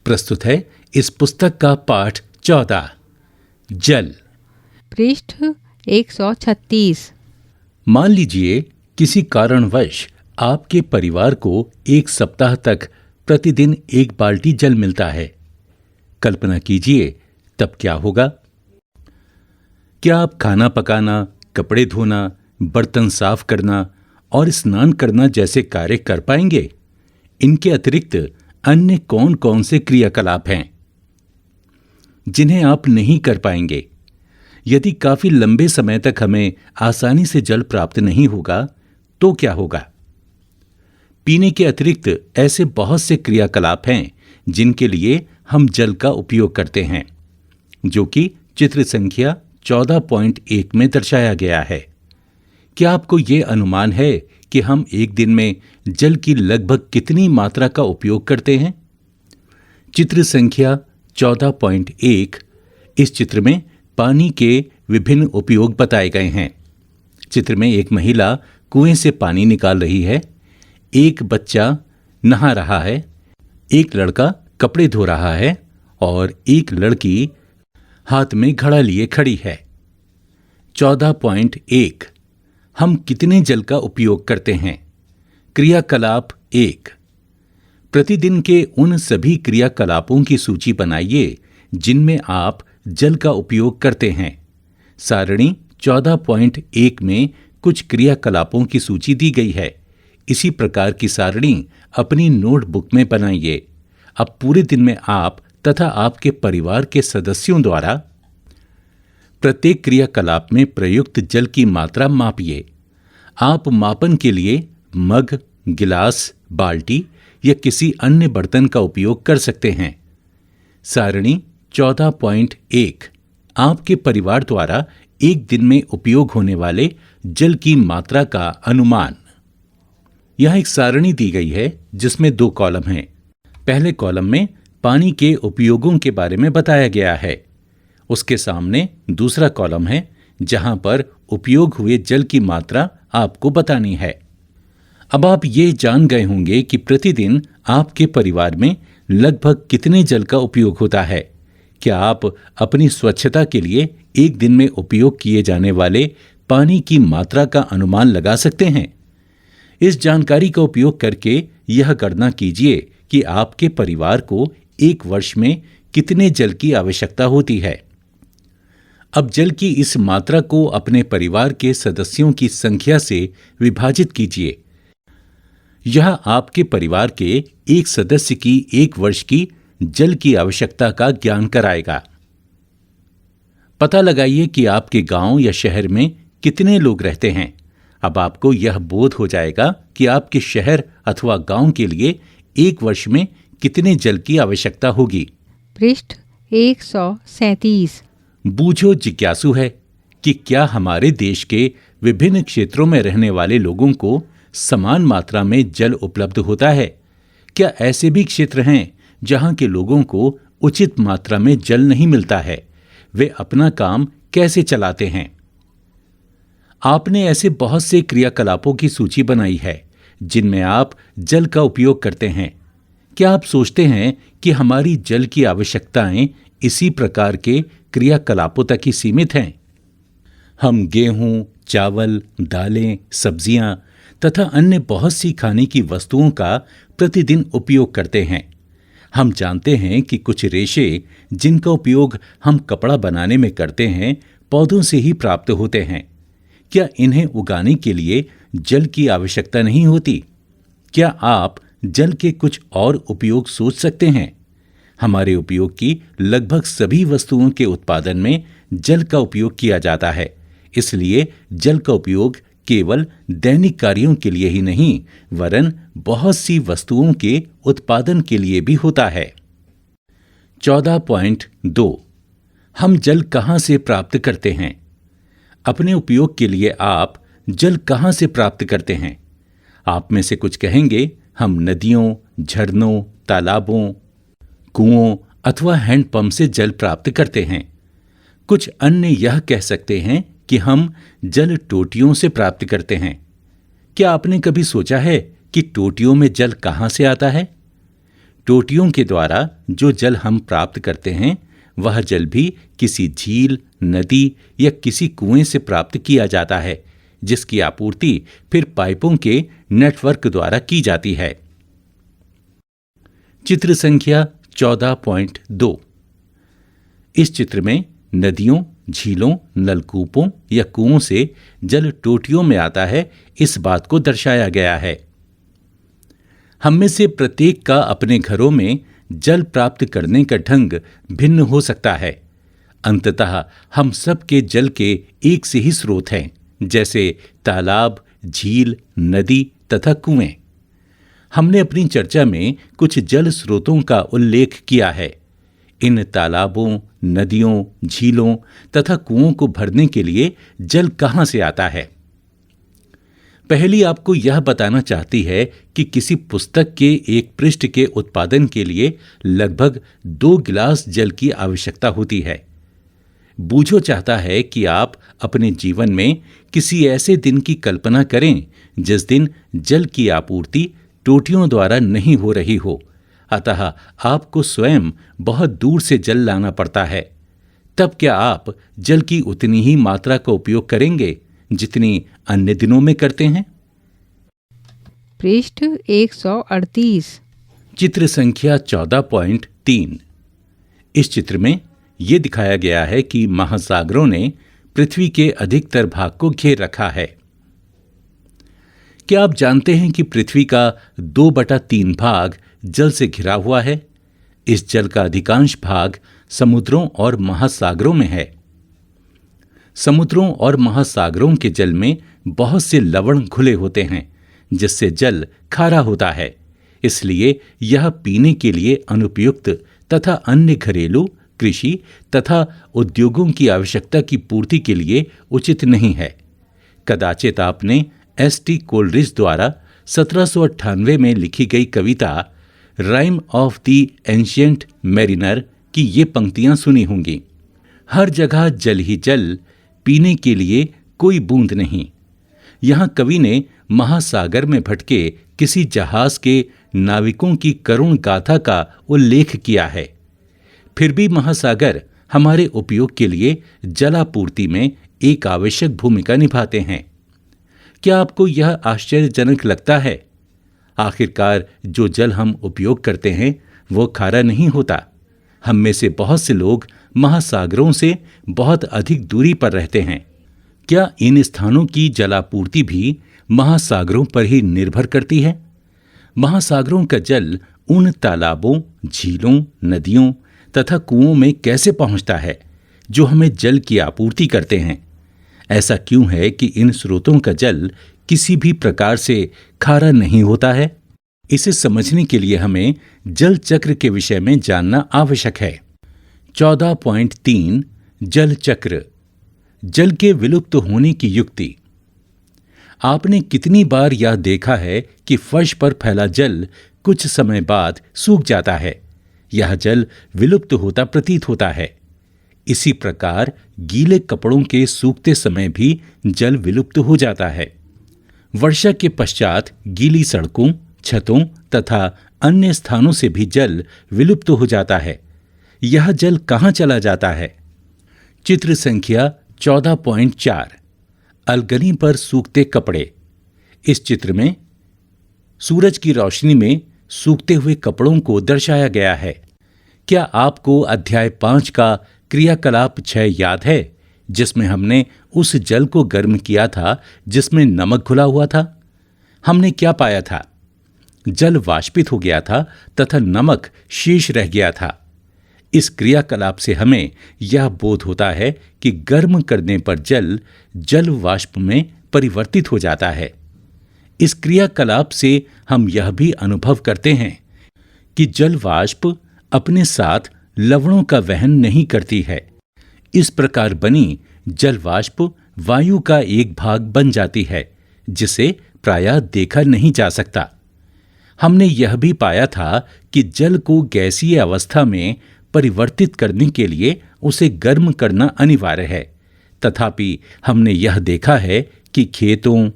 प्रस्तुत है इस पुस्तक का पाठ 14 जल। पृष्ठ 136। मान लीजिए किसी कारणवश आपके परिवार को 1 सप्ताह तक प्रतिदिन 1 बाल्टी जल मिलता है। कल्पना कीजिए तब क्या होगा। क्या आप खाना पकाना, कपड़े धोना, बर्तन साफ करना और स्नान करना जैसे कार्य कर पाएंगे? इनके अतिरिक्त अन्य कौन कौन से क्रियाकलाप हैं जिन्हें आप नहीं कर पाएंगे? यदि काफी लंबे समय तक हमें आसानी से जल प्राप्त नहीं होगा तो क्या होगा? पीने के अतिरिक्त ऐसे बहुत से क्रियाकलाप हैं जिनके लिए हम जल का उपयोग करते हैं, जो कि चित्र संख्या 14.1 में दर्शाया गया है। क्या आपको ये अनुमान है कि हम एक दिन में जल की लगभग कितनी मात्रा का उपयोग करते हैं? चित्र संख्या 14.1 इस चित्र में पानी के विभिन्न उपयोग बताए गए हैं। चित्र में एक महिला कुएं से पानी निकाल रही है, एक बच्चा नहा रहा है, एक लड़का कपड़े धो रहा है और एक लड़की हाथ में घड़ा लिए खड़ी है। 14.1 हम कितने जल का उपयोग करते हैं? क्रियाकलाप 1। प्रतिदिन के उन सभी क्रियाकलापों की सूची बनाइए जिनमें आप जल का उपयोग करते हैं। सारणी 14.1 में कुछ क्रियाकलापों की सूची दी गई है। इसी प्रकार की सारणी अपनी नोटबुक में बनाइए। अब पूरे दिन में आप तथा आपके परिवार के सदस्यों द्वारा प्रत्येक क्रियाकलाप में प्रयुक्त जल की मात्रा मापिए। आप मापन के लिए मग, गिलास, बाल्टी या किसी अन्य बर्तन का उपयोग कर सकते हैं। सारणी 14.1 आपके परिवार द्वारा एक दिन में उपयोग होने वाले जल की मात्रा का अनुमान। यह एक सारणी दी गई है जिसमें 2 कॉलम हैं। पहले कॉलम में पानी के उपयोगों के बारे में बताया गया है। उसके सामने दूसरा कॉलम है जहां पर उपयोग हुए जल की मात्रा आपको बतानी है। अब आप ये जान गए होंगे कि प्रतिदिन आपके परिवार में लगभग कितने जल का उपयोग होता है। क्या आप अपनी स्वच्छता के लिए एक दिन में उपयोग किए जाने वाले पानी की मात्रा का अनुमान लगा सकते हैं? इस जानकारी का उपयोग करके यह गणना कीजिए कि आपके परिवार को 1 वर्ष में कितने जल की आवश्यकता होती है। अब जल की इस मात्रा को अपने परिवार के सदस्यों की संख्या से विभाजित कीजिए। यह आपके परिवार के एक सदस्य की 1 वर्ष की जल की आवश्यकता का ज्ञान कराएगा। पता लगाइए कि आपके गांव या शहर में कितने लोग रहते हैं। अब आपको यह बोध हो जाएगा कि आपके शहर अथवा गांव के लिए 1 वर्ष में कितने जल की आवश्यकता होगी। पृष्ठ 137। बूझो जिज्ञासु है कि क्या हमारे देश के विभिन्न क्षेत्रों में रहने वाले लोगों को समान मात्रा में जल उपलब्ध होता है? क्या ऐसे भी क्षेत्र हैं जहां के लोगों को उचित मात्रा में जल नहीं मिलता है? वे अपना काम कैसे चलाते हैं? आपने ऐसे बहुत से क्रियाकलापों की सूची बनाई है जिनमें आप जल का उपयोग करते हैं। क्या आप सोचते हैं कि हमारी जल की आवश्यकताएं इसी प्रकार के क्रियाकलापों तक ही सीमित हैं? हम गेहूं, चावल, दालें, सब्जियां तथा अन्य बहुत सी खाने की वस्तुओं का प्रतिदिन उपयोग करते हैं। हम जानते हैं कि कुछ रेशे जिनका उपयोग हम कपड़ा बनाने में करते हैं पौधों से ही प्राप्त होते हैं। क्या इन्हें उगाने के लिए जल की आवश्यकता नहीं होती? क्या आप जल के कुछ और उपयोग सोच सकते हैं? हमारे उपयोग की लगभग सभी वस्तुओं के उत्पादन में जल का उपयोग किया जाता है। इसलिए जल का उपयोग केवल दैनिक कार्यों के लिए ही नहीं वरन बहुत सी वस्तुओं के उत्पादन के लिए भी होता है। 14.2 हम जल कहां से प्राप्त करते हैं? अपने उपयोग के लिए आप जल कहां से प्राप्त करते हैं? आप में से कुछ कहेंगे हम नदियों, झरनों, तालाबों, कुओं अथवा हैंडपंप से जल प्राप्त करते हैं। कुछ अन्य यह कह सकते हैं कि हम जल टोटियों से प्राप्त करते हैं। क्या आपने कभी सोचा है कि टोटियों में जल कहां से आता है? टोटियों के द्वारा जो जल हम प्राप्त करते हैं वह जल भी किसी झील, नदी या किसी कुएं से प्राप्त किया जाता है, जिसकी आपूर्ति फिर पाइपों के नेटवर्क द्वारा की जाती है। चित्र संख्या 14.2। इस चित्र में नदियों, झीलों, नलकूपों या कुओं से जल टोटियों में आता है, इस बात को दर्शाया गया है। हम में से प्रत्येक का अपने घरों में जल प्राप्त करने का ढंग भिन्न हो सकता है। अंततः हम सब के जल के एक से ही स्रोत हैं, जैसे तालाब, झील, नदी तथा कुएं। हमने अपनी चर्चा में कुछ जल स्रोतों का उल्लेख किया है। इन तालाबों, नदियों, झीलों तथा कुओं को भरने के लिए जल कहां से आता है? पहली आपको यह बताना चाहती है कि किसी पुस्तक के एक पृष्ठ के उत्पादन के लिए लगभग 2 गिलास जल की आवश्यकता होती है। बूझो चाहता है कि आप अपने जीवन में किसी ऐसे दिन की कल्पना करें जिस दिन जल की आपूर्ति टोटियों द्वारा नहीं हो रही हो, अतः आपको स्वयं बहुत दूर से जल लाना पड़ता है। तब क्या आप जल की उतनी ही मात्रा का उपयोग करेंगे जितनी अन्य दिनों में करते हैं? पृष्ठ 138। चित्र संख्या 14.3। इस चित्र में यह दिखाया गया है कि महासागरों ने पृथ्वी के अधिकतर भाग को घेर रखा है। क्या आप जानते हैं कि पृथ्वी का 2/3 भाग जल से घिरा हुआ है? इस जल का अधिकांश भाग समुद्रों और महासागरों में है। समुद्रों और महासागरों के जल में बहुत से लवण घुले होते हैं, जिससे जल खारा होता है। इसलिए यह पीने के लिए अनुपयुक्त तथा अन्य घरेलू, कृषि तथा उद्योगों की आवश्यकता की पूर्ति के लिए उचित नहीं है। कदाचित आपने एस.टी. कोलरिज द्वारा 1798 में लिखी गई कविता Rime of the Ancient Mariner की ये पंक्तियां सुनी होंगी। हर जगह जल ही जल, पीने के लिए कोई बूंद नहीं। यहां कवि ने महासागर में भटके किसी जहाज के नाविकों की करुण गाथा का उल्लेख किया है। फिर भी महासागर हमारे उपयोग के लिए जलापूर्ति में एक आवश्यक भूमिका निभाते हैं। क्या आपको यह आश्चर्यजनक लगता है? आखिरकार जो जल हम उपयोग करते हैं वो खारा नहीं होता। हम में से बहुत से लोग महासागरों से बहुत अधिक दूरी पर रहते हैं। क्या इन स्थानों की जलापूर्ति भी महासागरों पर ही निर्भर करती है? महासागरों का जल उन तालाबों, झीलों, नदियों तथा कुओं में कैसे पहुंचता है जो हमें जल की आपूर्ति करते हैं? ऐसा क्यों है कि इन स्रोतों का जल किसी भी प्रकार से खारा नहीं होता है? इसे समझने के लिए हमें जल चक्र के विषय में जानना आवश्यक है। 14.3 जल चक्र, जल के विलुप्त होने की युक्ति। आपने कितनी बार यह देखा है कि फर्श पर फैला जल कुछ समय बाद सूख जाता है? यह जल विलुप्त होता प्रतीत होता है। इसी प्रकार गीले कपड़ों के सूखते समय भी जल विलुप्त हो जाता है। वर्षा के पश्चात गीली सड़कों, छतों तथा अन्य स्थानों से भी जल विलुप्त हो जाता है। यह जल कहां चला जाता है? चित्र संख्या 14.4 अलगनी पर सूखते कपड़े। इस चित्र में सूरज की रोशनी में सूखते हुए कपड़ों को दर्शाया गया है। क्या आपको अध्याय 5 का क्रियाकलाप 6 याद है, जिसमें हमने उस जल को गर्म किया था जिसमें नमक घुला हुआ था? हमने क्या पाया था? जल वाष्पित हो गया था तथा नमक शेष रह गया था। इस क्रियाकलाप से हमें यह बोध होता है कि गर्म करने पर जल जल वाष्प में परिवर्तित हो जाता है। इस क्रियाकलाप से हम यह भी अनुभव करते हैं कि जल वाष्प अपने साथ लवणों का वहन नहीं करती है। इस प्रकार बनी जल वाष्प वायु का एक भाग बन जाती है, जिसे प्रायः देखा नहीं जा सकता। हमने यह भी पाया था कि जल को गैसीय अवस्था में परिवर्तित करने के लिए उसे गर्म करना अनिवार्य है। तथापि हमने यह देखा है कि खेतों,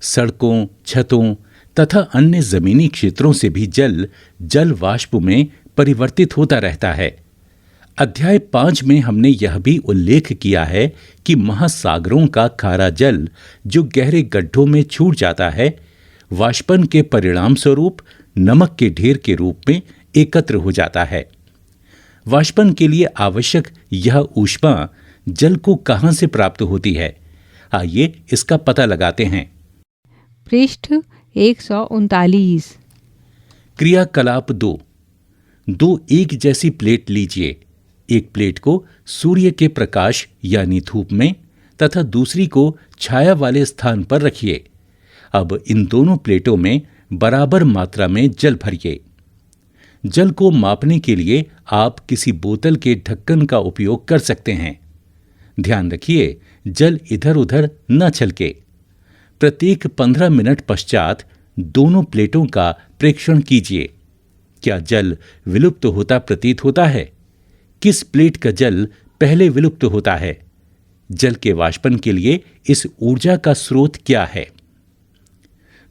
सड़कों, छतों तथा अन्य जमीनी क्षेत्रों से भी जल जल वाष्प में परिवर्तित होता रहता है। अध्याय 5 में हमने यह भी उल्लेख किया है कि महासागरों का खारा जल जो गहरे गड्ढों में छूट जाता है, वाष्पन के परिणाम स्वरूप नमक के ढेर के रूप में एकत्र हो जाता है। वाष्पन के लिए आवश्यक यह ऊष्मा जल को कहां से प्राप्त होती है? आइए इसका पता लगाते हैं। पृष्ठ 139। क्रियाकलाप 2। दो एक जैसी प्लेट लीजिए। एक प्लेट को सूर्य के प्रकाश यानी धूप में तथा दूसरी को छाया वाले स्थान पर रखिए। अब इन दोनों प्लेटों में बराबर मात्रा में जल भरिए। जल को मापने के लिए आप किसी बोतल के ढक्कन का उपयोग कर सकते हैं। ध्यान रखिए, जल इधर उधर न छलके। प्रत्येक 15 मिनट पश्चात दोनों प्लेटों का प्रेक्षण कीजिए। क्या जल विलुप्त होता प्रतीत होता है? किस प्लेट का जल पहले विलुप्त होता है? जल के वाष्पन के लिए इस ऊर्जा का स्रोत क्या है?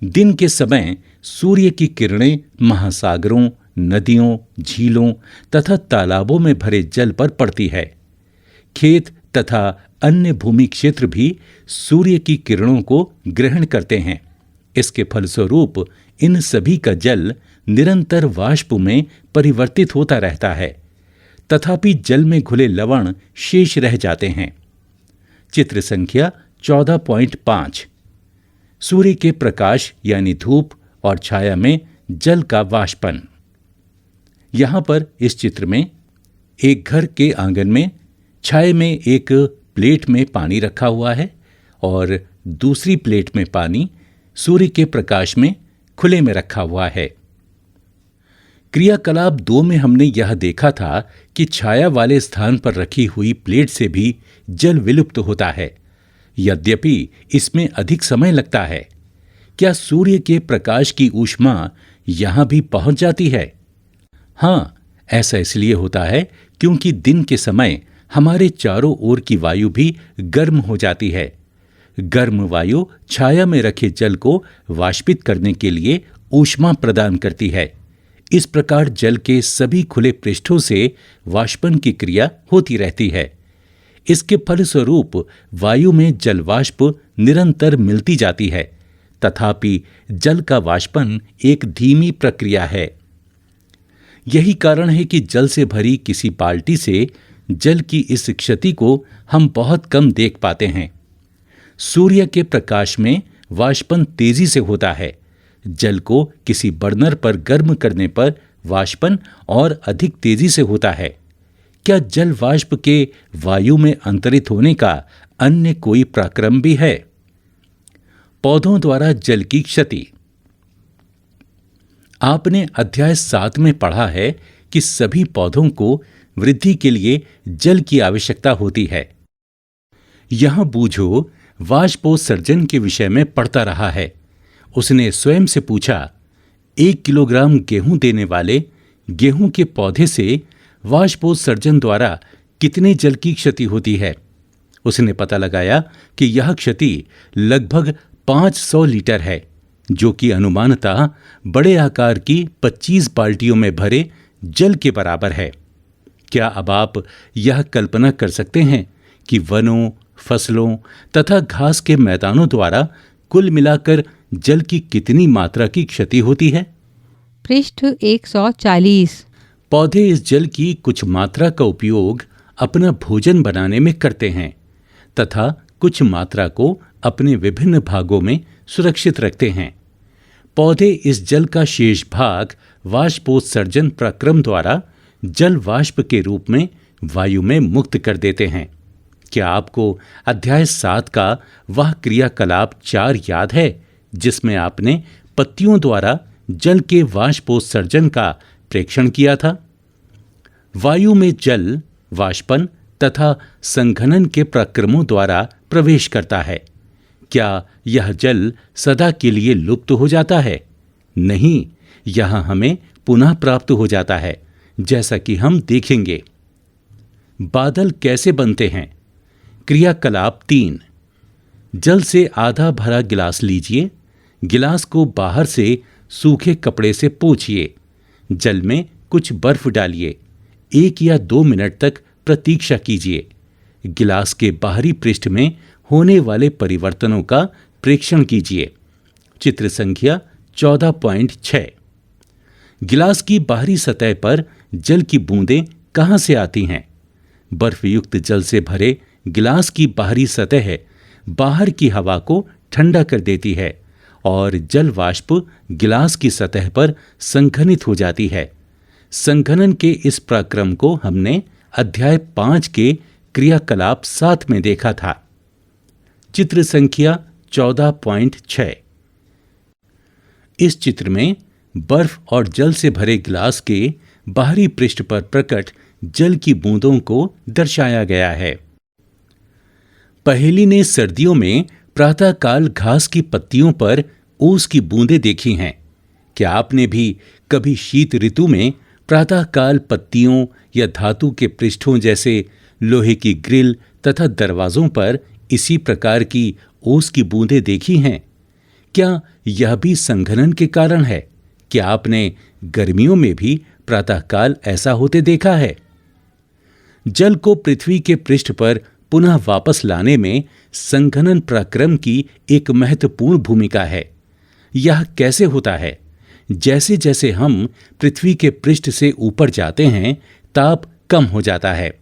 दिन के समय सूर्य की किरणें महासागरों, नदियों, झीलों तथा तालाबों में भरे जल पर पड़ती है। खेत तथा अन्य भूमि क्षेत्र भी सूर्य की किरणों को ग्रहण करते हैं। इसके फलस्वरूप इन सभी का जल निरंतर वाष्प में परिवर्तित होता रहता है, तथापि जल में घुले लवण शेष रह जाते हैं। चित्र संख्या 14.5। सूर्य के प्रकाश यानी धूप और छाया में जल का वाष्पन। यहां पर इस चित्र में एक घर के आंगन में छाया में एक प्लेट में पानी रखा हुआ है और दूसरी प्लेट में पानी सूर्य के प्रकाश में खुले में रखा हुआ है। क्रियाकलाप 2 में हमने यह देखा था कि छाया वाले स्थान पर रखी हुई प्लेट से भी जल विलुप्त होता है, यद्यपि इसमें अधिक समय लगता है। क्या सूर्य के प्रकाश की ऊष्मा यहां भी पहुंच जाती है? हां, ऐसा इसलिए होता है क्योंकि दिन के समय हमारे चारों ओर की वायु भी गर्म हो जाती है। गर्म वायु छाया में रखे जल को वाष्पित करने के लिए ऊष्मा प्रदान करती है। इस प्रकार जल के सभी खुले पृष्ठों से वाष्पन की क्रिया होती रहती है। इसके फलस्वरूप वायु में जल वाष्प निरंतर मिलती जाती है, तथापि जल का वाष्पन एक धीमी प्रक्रिया है। यही कारण है कि जल से भरी किसी बाल्टी से जल की इस क्षति को हम बहुत कम देख पाते हैं। सूर्य के प्रकाश में वाष्पन तेजी से होता है। जल को किसी बर्नर पर गर्म करने पर वाष्पन और अधिक तेजी से होता है। क्या जल वाष्प के वायु में अंतरित होने का अन्य कोई प्रक्रम भी है? पौधों द्वारा जल की क्षति। आपने अध्याय 7 में पढ़ा है कि सभी पौधों को वृद्धि के लिए जल की आवश्यकता होती है। यहां बूझो वाष्पोत्सर्जन के विषय में पढ़ता रहा है। उसने स्वयं से पूछा, 1 किलोग्राम गेहूं देने वाले गेहूं के पौधे से वाष्पोत्सर्जन द्वारा कितने जल की क्षति होती है? उसने पता लगाया कि यह क्षति लगभग 500 लीटर है, जो कि अनुमानतः बड़े आकार की 25 बाल्टियों में भरे जल के बराबर है। क्या अब आप यह कल्पना कर सकते हैं कि वनों, फसलों तथा घास के मैदानों द्वारा कुल मिलाकर जल की कितनी मात्रा की क्षति होती है? पृष्ठ 140। पौधे इस जल की कुछ मात्रा का उपयोग अपना भोजन बनाने में करते हैं तथा कुछ मात्रा को अपने विभिन्न भागों में सुरक्षित रखते हैं। पौधे इस जल का शेष भाग वाष्पोत्सर्जन प्रक्रम द्वारा जल वाष्प के रूप में वायु में मुक्त कर देते हैं। क्या आपको अध्याय 7 का वह क्रियाकलाप 4 याद है जिसमें आपने पत्तियों द्वारा जल के वाष्पोत्सर्जन का प्रेक्षण किया था? वायु में जल वाष्पन तथा संघनन के प्रक्रमों द्वारा प्रवेश करता है। क्या यह जल सदा के लिए लुप्त हो जाता है? नहीं, यह हमें पुनः प्राप्त हो जाता है, जैसा कि हम देखेंगे। बादल कैसे बनते हैं? क्रियाकलाप 3। जल से आधा भरा गिलास लीजिए। गिलास को बाहर से सूखे कपड़े से पोंछिए। जल में कुछ बर्फ डालिए। 1 या 2 मिनट तक प्रतीक्षा कीजिए। गिलास के बाहरी पृष्ठ में होने वाले परिवर्तनों का प्रेक्षण कीजिए। चित्र संख्या 14.6। गिलास की बाहरी सतह पर जल की बूंदें कहां से आती हैं? बर्फ युक्त जल से भरे गिलास की बाहरी सतह बाहर की हवा को ठंडा कर देती है और जल वाष्प गिलास की सतह पर संघनित हो जाती है। संघनन के इस प्रक्रम को हमने अध्याय 5 के क्रियाकलाप 7 में देखा था। चित्र संख्या 14.6। इस चित्र में बर्फ और जल से भरे गिलास के बाहरी पृष्ठ पर प्रकट जल की बूंदों को दर्शाया गया है। पहेली ने सर्दियों में प्रातःकाल घास की पत्तियों पर ओस की बूंदें देखी हैं। क्या आपने भी कभी शीत ऋतु में प्रातःकाल पत्तियों या धातु के पृष्ठों जैसे लोहे की ग्रिल तथा दरवाजों पर इसी प्रकार की ओस की बूंदें देखी हैं? क्या यह भी संघनन के कारण है? क्या आपने गर्मियों में भी प्रातःकाल ऐसा होते देखा है? जल को पृथ्वी के पृष्ठ पर पुनः वापस लाने में संघनन प्रक्रम की एक महत्वपूर्ण भूमिका है। यह कैसे होता है? जैसे जैसे हम पृथ्वी के पृष्ठ से ऊपर जाते हैं, ताप कम हो जाता है।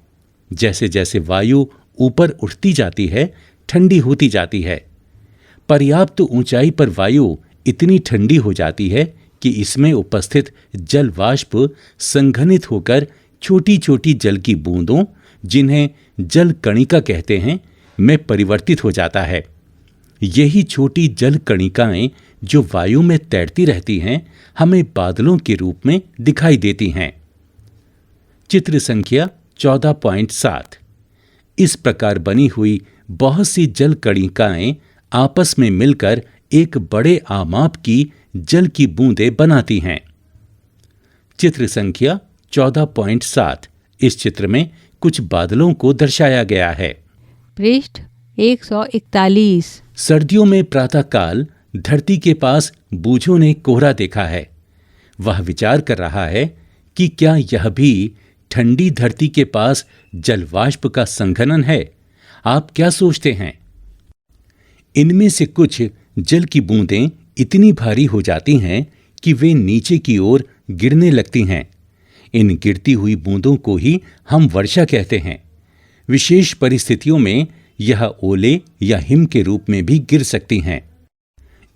जैसे जैसे वायु ऊपर उठती जाती है, ठंडी होती जाती है। पर्याप्त ऊंचाई पर वायु इतनी ठंडी हो जाती है कि इसमें उपस्थित जल वाष्प संघनित होकर छोटी छोटी जल की बूंदों, जिन्हें जल कणिका कहते हैं, में परिवर्तित हो जाता है। यही छोटी जल कणिकाएं जो वायु में तैरती रहती हैं, हमें बादलों के रूप में दिखाई देती हैं। चित्र संख्या 14.7। इस प्रकार बनी हुई बहुत सी जल कणिकाएं आपस में मिलकर एक बड़े आमाप की जल की बूंदें बनाती हैं। चित्र संख्या 14.7। इस चित्र में कुछ बादलों को दर्शाया गया है। पृष्ठ 141। सर्दियों में प्रातःकाल धरती के पास बूझों ने कोहरा देखा है। वह विचार कर रहा है कि क्या यह भी ठंडी धरती के पास जलवाष्प का संघनन है? आप क्या सोचते हैं? इनमें से कुछ जल की बूंदें इतनी भारी हो जाती हैं कि वे नीचे की ओर गिरने लगती हैं। इन गिरती हुई बूंदों को ही हम वर्षा कहते हैं। विशेष परिस्थितियों में यह ओले या हिम के रूप में भी गिर सकती हैं।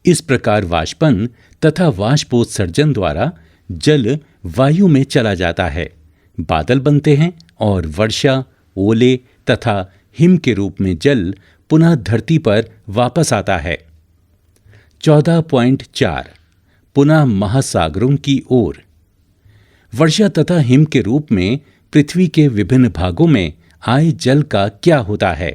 इस प्रकार वाष्पन तथा वाष्पोत्सर्जन द्वारा जल वायु में चला जाता है, बादल बनते हैं और वर्षा, ओले तथा हिम के रूप में जल पुनः धरती पर वापस आता है। 14.4 पुनः महासागरों की ओर। वर्षा तथा हिम के रूप में पृथ्वी के विभिन्न भागों में आए जल का क्या होता है?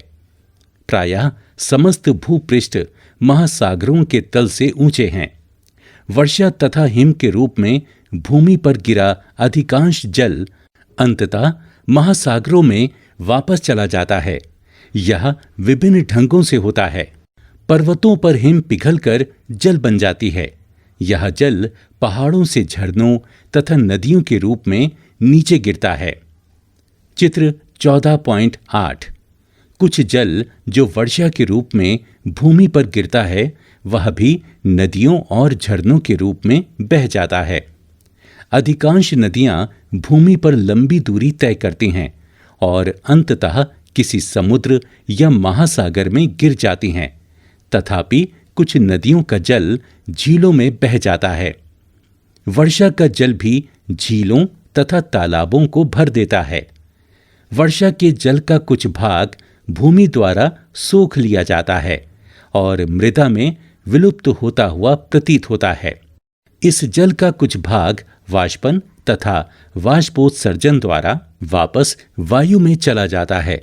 प्रायः समस्त भूपृष्ठ महासागरों के तल से ऊंचे हैं। वर्षा तथा हिम के रूप में भूमि पर गिरा अधिकांश जल अंततः महासागरों में वापस चला जाता है। यह विभिन्न ढंगों से होता है। पर्वतों पर हिम पिघलकर जल बन जाती है। यह जल पहाड़ों से झरनों तथा नदियों के रूप में नीचे गिरता है। चित्र 14.8 कुछ जल जो वर्षा के रूप में भूमि पर गिरता है, वह भी नदियों और झरनों के रूप में बह जाता है। अधिकांश नदियां भूमि पर लंबी दूरी तय करती हैं और अंततः किसी समुद्र या महासागर में गिर जाती हैं। तथापि कुछ नदियों का जल झीलों में बह जाता है। वर्षा का जल भी झीलों तथा तालाबों को भर देता है। वर्षा के जल का कुछ भाग भूमि द्वारा सोख लिया जाता है और मृदा में विलुप्त होता हुआ प्रतीत होता है। इस जल का कुछ भाग वाष्पन तथा वाष्पोत्सर्जन द्वारा वापस वायु में चला जाता है।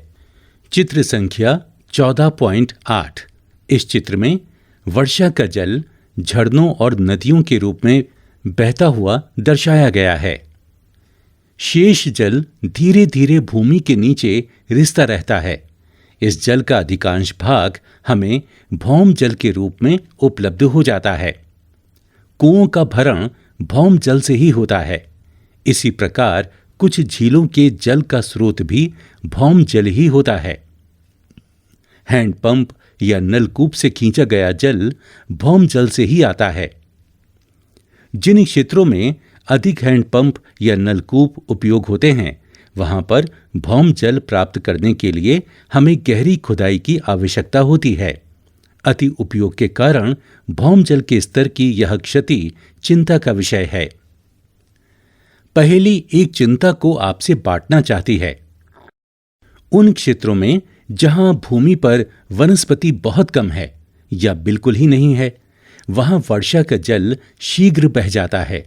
चित्र संख्या 14.8 इस चित्र में वर्षा का जल झरनों और नदियों के रूप में बहता हुआ दर्शाया गया है। शेष जल धीरे धीरे भूमि के नीचे रिसता रहता है। इस जल का अधिकांश भाग हमें भौम जल के रूप में उपलब्ध हो जाता है। कुओं का भरण भौम जल से ही होता है। इसी प्रकार कुछ झीलों के जल का स्रोत भी भौम जल ही होता है। हैंडपंप या नलकूप से खींचा गया जल भौम जल से ही आता है। जिन क्षेत्रों में अधिक हैंडपंप या नलकूप उपयोग होते हैं, वहां पर भौम जल प्राप्त करने के लिए हमें गहरी खुदाई की आवश्यकता होती है। अति उपयोग के कारण भौम जल के स्तर की यह क्षति चिंता का विषय है। पहेली एक चिंता को आपसे बांटना चाहती है। उन क्षेत्रों में जहां भूमि पर वनस्पति बहुत कम है या बिल्कुल ही नहीं है, वहां वर्षा का जल शीघ्र बह जाता है।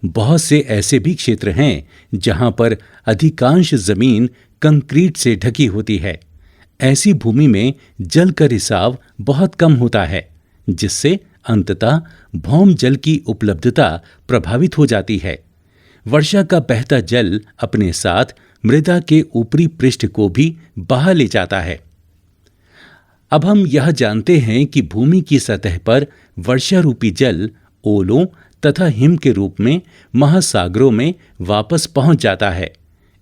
बहुत से ऐसे भी क्षेत्र हैं जहां पर अधिकांश जमीन कंक्रीट से ढकी होती है। ऐसी भूमि में जल का रिसाव बहुत कम होता है, जिससे अंततः भौम जल की उपलब्धता प्रभावित हो जाती है। वर्षा का बहता जल अपने साथ मृदा के ऊपरी पृष्ठ को भी बहा ले जाता है। अब हम यह जानते हैं कि भूमि की सतह पर वर्षा रूपी जल ओलों तथा हिम के रूप में महासागरों में वापस पहुंच जाता है।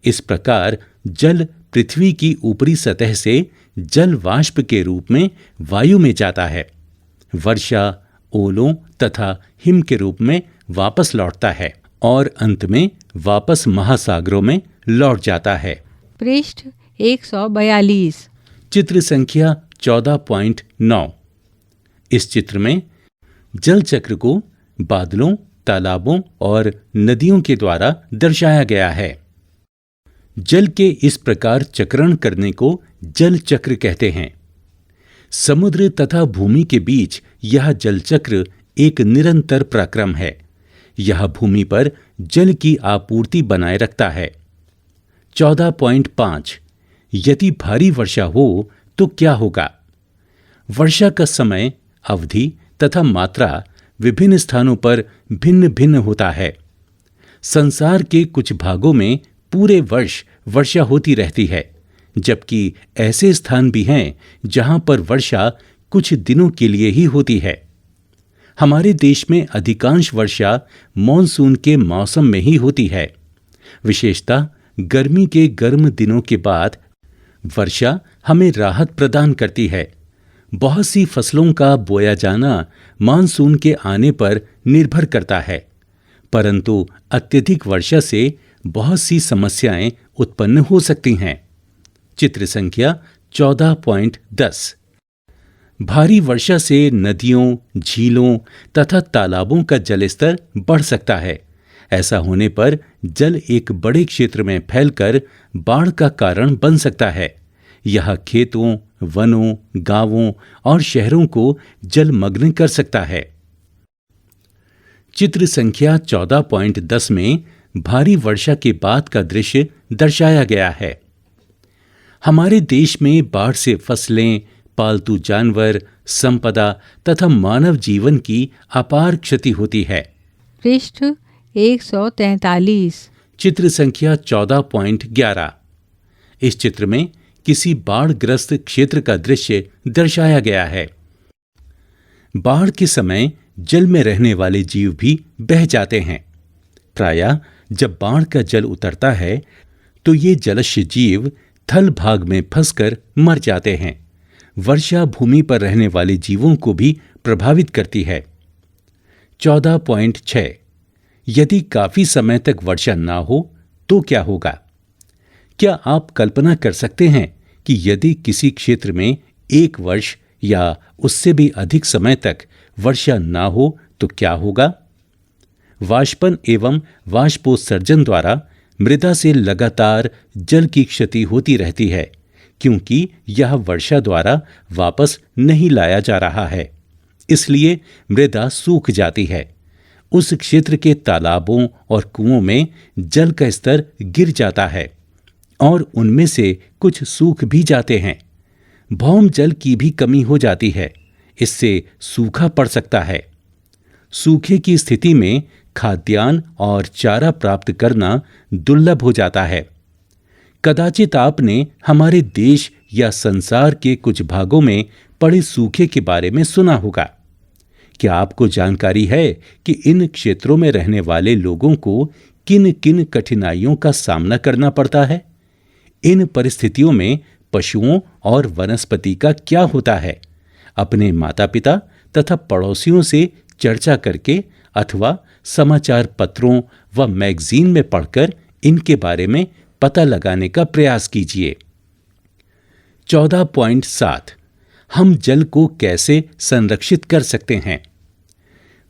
इस प्रकार जल पृथ्वी की ऊपरी सतह से जल वाष्प के रूप में वायु में जाता है। वर्षा ओलों तथा हिम के रूप में वापस लौटता है और अंत में वापस महासागरों में लौट जाता है। पृष्ठ 142। चित्र संख्या 14.9। इस चित्र में जल चक्र को बादलों, तालाबों और नदियों के द्वारा दर्शाया गया है। जल के इस प्रकार चक्रण करने को जल चक्र कहते हैं। समुद्र तथा भूमि के बीच यह जल चक्र एक निरंतर प्रक्रम है। यह भूमि पर जल की आपूर्ति बनाए रखता है। 14.5। यदि भारी वर्षा हो तो क्या होगा? वर्षा का समय, अवधि तथा मात्रा विभिन्न स्थानों पर भिन्न भिन्न होता है। संसार के कुछ भागों में पूरे वर्ष वर्षा होती रहती है, जबकि ऐसे स्थान भी हैं जहां पर वर्षा कुछ दिनों के लिए ही होती है। हमारे देश में अधिकांश वर्षा मॉनसून के मौसम में ही होती है। विशेषतः गर्मी के गर्म दिनों के बाद वर्षा हमें राहत प्रदान करती है। बहुत सी फसलों का बोया जाना मानसून के आने पर निर्भर करता है, परंतु अत्यधिक वर्षा से बहुत सी समस्याएं उत्पन्न हो सकती हैं। चित्र संख्या 14.10। भारी वर्षा से नदियों, झीलों तथा तालाबों का जलस्तर बढ़ सकता है। ऐसा होने पर जल एक बड़े क्षेत्र में फैलकर बाढ़ का कारण बन सकता है। यह खेतों, वनों, गांवों और शहरों को जलमग्न कर सकता है। चित्र संख्या 14.10 में भारी वर्षा के बाद का दृश्य दर्शाया गया है। हमारे देश में बाढ़ से फसलें, पालतू जानवर, संपदा तथा मानव जीवन की अपार क्षति होती है। पृष्ठ 143। चित्र संख्या 14.11। इस चित्र में किसी बाढ़ग्रस्त क्षेत्र का दृश्य दर्शाया गया है। बाढ़ के समय जल में रहने वाले जीव भी बह जाते हैं। प्रायः जब बाढ़ का जल उतरता है तो ये जलस्य जीव थल भाग में फंसकर मर जाते हैं। वर्षा भूमि पर रहने वाले जीवों को भी प्रभावित करती है। 14.6। यदि काफी समय तक वर्षा ना हो तो क्या होगा? क्या आप कल्पना कर सकते हैं कि यदि किसी क्षेत्र में एक वर्ष या उससे भी अधिक समय तक वर्षा ना हो तो क्या होगा? वाष्पन एवं वाष्पोत्सर्जन द्वारा मृदा से लगातार जल की क्षति होती रहती है, क्योंकि यह वर्षा द्वारा वापस नहीं लाया जा रहा है। इसलिए मृदा सूख जाती है। उस क्षेत्र के तालाबों और कुओं में जल का स्तर गिर जाता है और उनमें से कुछ सूख भी जाते हैं। भौम जल की भी कमी हो जाती है। इससे सूखा पड़ सकता है। सूखे की स्थिति में खाद्यान्न और चारा प्राप्त करना दुर्लभ हो जाता है। कदाचित आपने हमारे देश या संसार के कुछ भागों में पड़े सूखे के बारे में सुना होगा। क्या आपको जानकारी है कि इन क्षेत्रों में रहने वाले लोगों को किन किन कठिनाइयों का सामना करना पड़ता है? इन परिस्थितियों में पशुओं और वनस्पति का क्या होता है? अपने माता पिता तथा पड़ोसियों से चर्चा करके अथवा समाचार पत्रों व मैगजीन में पढ़कर इनके बारे में पता लगाने का प्रयास कीजिए। 14.7 हम जल को कैसे संरक्षित कर सकते हैं?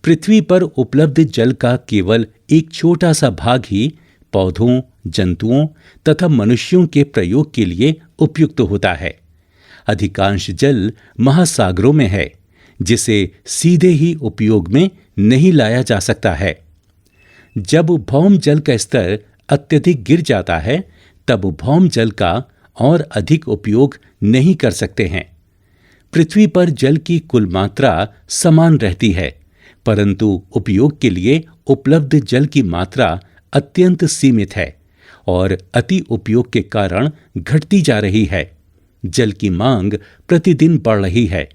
पृथ्वी पर उपलब्ध जल का केवल एक छोटा सा भाग ही पौधों, जंतुओं तथा मनुष्यों के प्रयोग के लिए उपयुक्त होता है। अधिकांश जल महासागरों में है, जिसे सीधे ही उपयोग में नहीं लाया जा सकता है। जब भौम जल का स्तर अत्यधिक गिर जाता है, तब भौम जल का और अधिक उपयोग नहीं कर सकते हैं। पृथ्वी पर जल की कुल मात्रा समान रहती है, परंतु उपयोग के लिए उपलब्ध जल की मात्रा अत्यंत सीमित है और अति उपयोग के कारण घटती जा रही है। जल की मांग प्रतिदिन बढ़ रही है।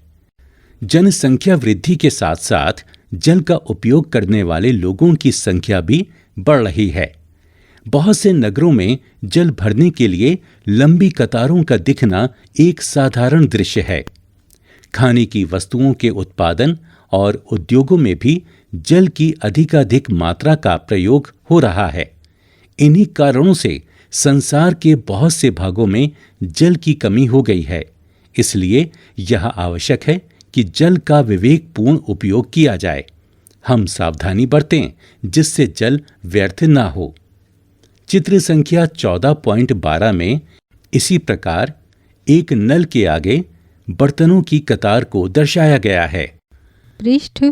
जनसंख्या वृद्धि के साथ साथ जल का उपयोग करने वाले लोगों की संख्या भी बढ़ रही है। बहुत से नगरों में जल भरने के लिए लंबी कतारों का दिखना एक साधारण दृश्य है। खाने की वस्तुओं के उत्पादन और उद्योगों में भी जल की अधिकाधिक मात्रा का प्रयोग हो रहा है। इन्हीं कारणों से संसार के बहुत से भागों में जल की कमी हो गई है। इसलिए यह आवश्यक है कि जल का विवेकपूर्ण उपयोग किया जाए। हम सावधानी बरतें जिससे जल व्यर्थ ना हो। चित्र संख्या 14.12 में इसी प्रकार एक नल के आगे बर्तनों की कतार को दर्शाया गया है। पृष्ठ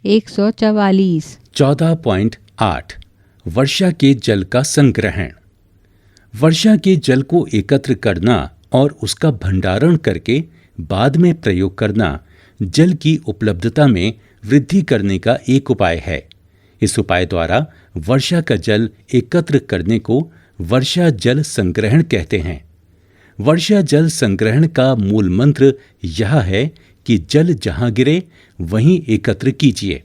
144। 14.8 वर्षा के जल का संग्रहण। वर्षा के जल को एकत्र करना और उसका भंडारण करके बाद में प्रयोग करना जल की उपलब्धता में वृद्धि करने का एक उपाय है। इस उपाय द्वारा वर्षा का जल एकत्र करने को वर्षा जल संग्रहण कहते हैं। वर्षा जल संग्रहण का मूल मंत्र यह है कि जल जहां गिरे वहीं एकत्र कीजिए।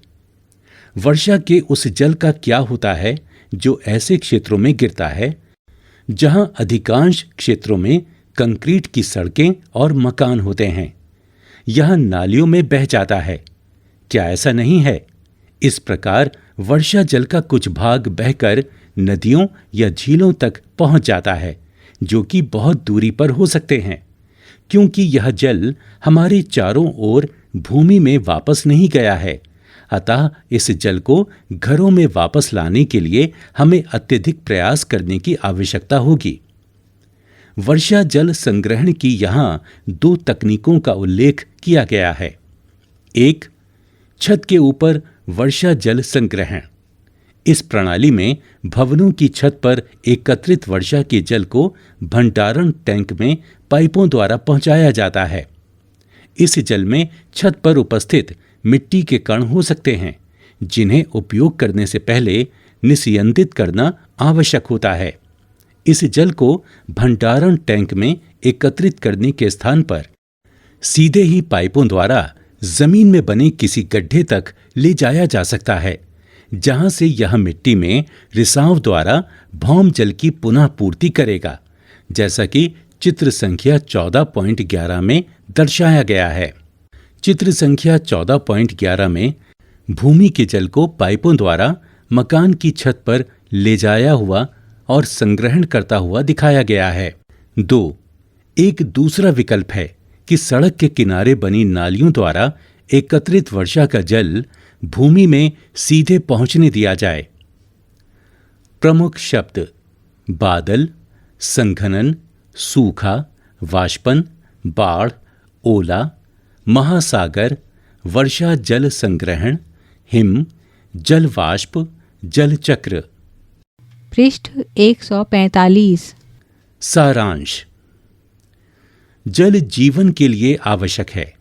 वर्षा के उस जल का क्या होता है जो ऐसे क्षेत्रों में गिरता है जहां अधिकांश क्षेत्रों में कंक्रीट की सड़कें और मकान होते हैं? यह नालियों में बह जाता है। क्या ऐसा नहीं है? इस प्रकार वर्षा जल का कुछ भाग बहकर नदियों या झीलों तक पहुंच जाता है, जो कि बहुत दूरी पर हो सकते हैं। क्योंकि यह जल हमारे चारों ओर भूमि में वापस नहीं गया है, अतः इस जल को घरों में वापस लाने के लिए हमें अत्यधिक प्रयास करने की आवश्यकता होगी। वर्षा जल संग्रहण की यहाँ 2 तकनीकों का उल्लेख किया गया है। एक, छत के ऊपर वर्षा जल संग्रहण। इस प्रणाली में भवनों की छत पर एकत्रित वर्षा के जल को भंडारण टैंक में पाइपों द्वारा पहुंचाया जाता है। इस जल में छत पर उपस्थित मिट्टी के कण हो सकते हैं, जिन्हें उपयोग करने से पहले निस्यंदित करना आवश्यक होता है। इस जल को भंडारण टैंक में एकत्रित करने के स्थान पर सीधे ही पाइपों द्वारा जमीन में बने किसी गड्ढे तक ले जाया जा सकता है, जहां से यह मिट्टी में रिसाव द्वारा भौम जल की पुनः पूर्ति करेगा, जैसा कि चित्र संख्या 14.11 में दर्शाया गया है। चित्र संख्या 14.11 में भूमि के जल को पाइपों द्वारा मकान की छत पर ले जाया हुआ और संग्रहण करता हुआ दिखाया गया है। 2. एक दूसरा विकल्प है कि सड़क के किनारे बनी नालियों द्वारा एकत्रित वर्षा का जल भूमि में सीधे पहुंचने दिया जाए। प्रमुख शब्द: बादल, संघनन, सूखा, वाष्पन, बाढ़, ओला, महासागर, वर्षा जल संग्रहण, हिम, जल वाष्प, जल चक्र। पृष्ठ 145। सारांश: जल जीवन के लिए आवश्यक है।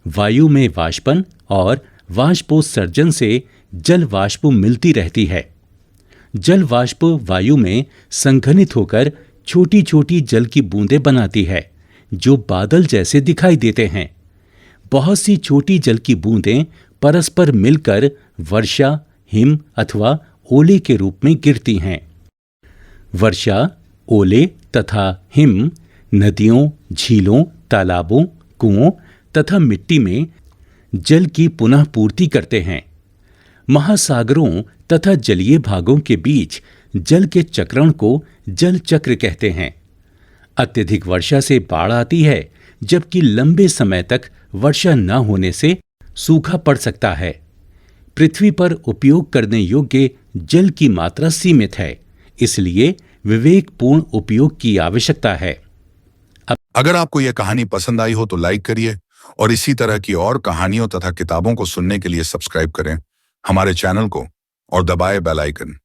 वायु में वाष्पन और वाष्पोत्सर्जन से जल वाष्प मिलती रहती है। जल वाष्प वायु में संघनित होकर छोटी छोटी जल की बूंदें बनाती है, जो बादल जैसे दिखाई देते हैं। बहुत सी छोटी जल की बूंदें परस्पर मिलकर वर्षा, हिम अथवा ओले के रूप में गिरती हैं। वर्षा, ओले तथा हिम नदियों, झीलों, तालाबों, कुओं तथा मिट्टी में जल की पुनः पूर्ति करते हैं। महासागरों तथा जलीय भागों के बीच जल के चक्रण को जल चक्र कहते हैं। अत्यधिक वर्षा से बाढ़ आती है, जबकि लंबे समय तक वर्षा न होने से सूखा पड़ सकता है। पृथ्वी पर उपयोग करने योग्य जल की मात्रा सीमित है, इसलिए विवेकपूर्ण उपयोग की आवश्यकता है। अगर आपको यह कहानी पसंद आई हो तो लाइक करिए और इसी तरह की और कहानियों तथा किताबों को सुनने के लिए सब्सक्राइब करें हमारे चैनल को और दबाएं बेल आइकन।